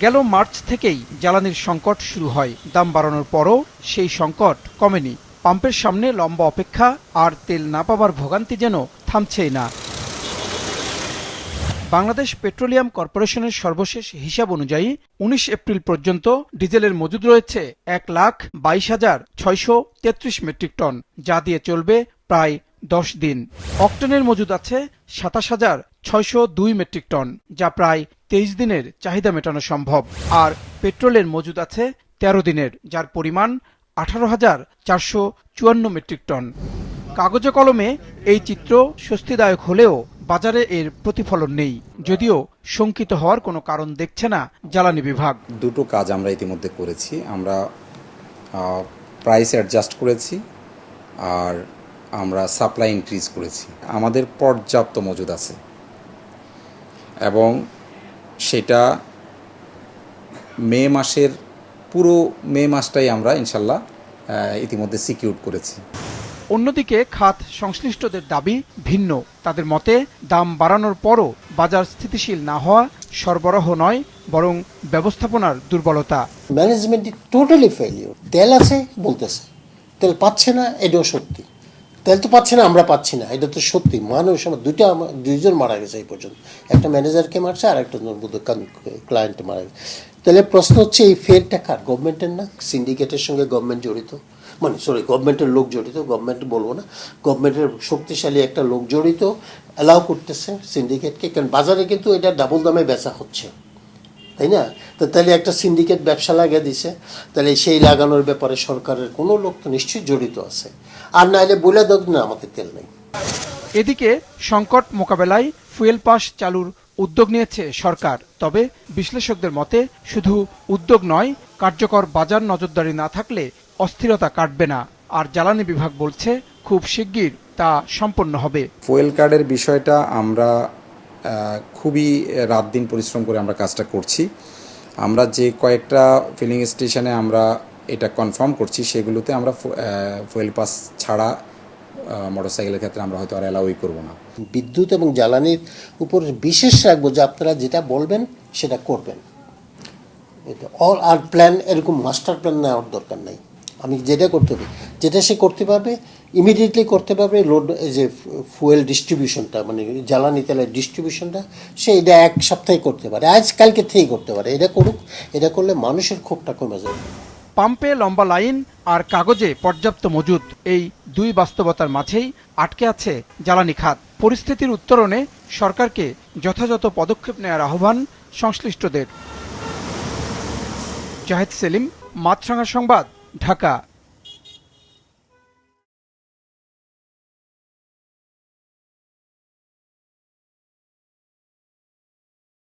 গেল মার্চ থেকেই জ্বালানির সংকট শুরু হয়। দাম বাড়ানোর পরও সেই সংকট কমেনি। পাম্পের সামনে লম্বা অপেক্ষা আর তেল না পাবার ভোগান্তি যেন থামছেই না। বাংলাদেশ পেট্রোলিয়াম কর্পোরেশনের সর্বশেষ হিসাব অনুযায়ী ১৯ এপ্রিল পর্যন্ত ডিজেলের মজুদ রয়েছে ১,২২,৬৩৩ মেট্রিক টন, যা দিয়ে চলবে প্রায় ১০ দিন। অক্টেনের মজুদ আছে ২৭,৬০২ মেট্রিক টন, যা প্রায় ২৩ দিনের চাহিদা মেটানো সম্ভব। আর পেট্রোলের মজুদ আছে ১৩ দিনের, যার পরিমাণ ১৮,৪৫৪ মেট্রিক টন। কাগজে কলমে এই চিত্র স্বস্তিদায়ক হলেও বাজারে এর প্রতিফলন নেই, যদিও শঙ্কিত হওয়ার কোনো কারণ দেখছে না জ্বালানি বিভাগ। দুটো কাজ আমরা ইতিমধ্যে করেছি। আমরা প্রাইস অ্যাডজাস্ট করেছি আর আমরা সাপ্লাই ইনক্রিজ করেছি। আমাদের পর্যাপ্ত মজুদ আছে এবং সেটা পুরো মে মাসটাই আমরা ইনশাল্লাহ ইতিমধ্যে সিকিউর করেছি। অন্যদিকে খাত সংশ্লিষ্টদের দাবি ভিন্ন। তাদের মতে দাম বাড়ানোর পরও বাজার স্থিতিশীল না হওয়া সরবরাহ নয়, বরং ব্যবস্থাপনার দুর্বলতা। Management totally failure. তেল আছে বলতেছে, তেল পাচ্ছে না, এটাও সত্যি। তেল তো পাচ্ছে না, আমরা পাচ্ছি না, এটা তো সত্যি। মানুষ আমার দুইজন মারা গেছে এই পর্যন্ত। একটা ম্যানেজারকে মারছে আর একটা ক্লায়েন্ট মারা গেছে। তাহলে প্রশ্ন হচ্ছে এই ফেরটা কার? গভর্নমেন্টের না? সিন্ডিকেটের সঙ্গে গভর্নমেন্ট জড়িত, গভর্নমেন্টের লোক জড়িত, গভর্নমেন্ট বলবো না, গভর্নমেন্টের শক্তিশালী একটা লোক জড়িত, অ্যালাউ করতেছে সিন্ডিকেটকে। কারণ বাজারে কিন্তু এটা ডাবল দামে বেচা হচ্ছে, তাই না? তো তাহলে একটা সিন্ডিকেট ব্যবসা লাগিয়ে দিছে, তাহলে সেই লাগানোর ব্যাপারে সরকারের কোনো লোক তো নিশ্চয়ই জড়িত আছে। আর নাহলে বলে দেখ না আমাদের তেল নেই। এদিকে সংকট মোকাবেলায় ফুয়েল পাস চালুর উদ্যোগ নিয়েছে সরকার। তবে বিশ্লেষকদের মতে শুধু উদ্যোগ নয়, কার্যকর বাজার নজরদারি না থাকলে অস্থিরতা কাটবে না। আর জ্বালানি বিভাগ বলছে খুব শিগগির তা সম্পন্ন হবে। ফুয়েল কার্ডের বিষয়টা আমরা খুবই রাত দিন পরিশ্রম করে আমরা কাজটা করছি। আমরা যে কয়েকটা ফিলিং স্টেশনে আমরা এটা কনফার্ম করছি, সেগুলোতে আমরা ফুয়েল পাস ছাড়া মোটরসাইকেলের ক্ষেত্রে আমরা হয়তো আর অ্যালাউই করবো না। বিদ্যুৎ এবং জ্বালানির উপর বিশেষ রাখবো যে আপনারা যেটা বলবেন সেটা করবেন। এটা অল আর প্ল্যান, এরকম মাস্টার প্ল্যান নেওয়ার দরকার নেই। আমি যেটা করতে হবে, যেটা সে করতে পারবে ইমিডিয়েটলি করতে পারবে। লোড যে ফুয়েল ডিস্ট্রিবিউশনটা, মানে জ্বালানি তেলের ডিস্ট্রিবিউশনটা, সে এটা এক সপ্তাহে করতে পারে, আজকালকে থেকেই করতে পারে। এটা করুক, এটা করলে মানুষের ক্ষোভটা কমে যাবে। পাম্পে লম্বা লাইন আর কাগজে পর্যাপ্ত মজুদ, এই দুই বাস্তবতার মাঝেই আটকে আছে জ্বালানি খাত। পরিস্থিতির উত্তরণে সরকারকে যথাযথ পদক্ষেপ নেওয়ার আহ্বান সংশ্লিষ্টদের। জাহেদ সেলিম, মাছরাঙা সংবাদ, ঢাকা।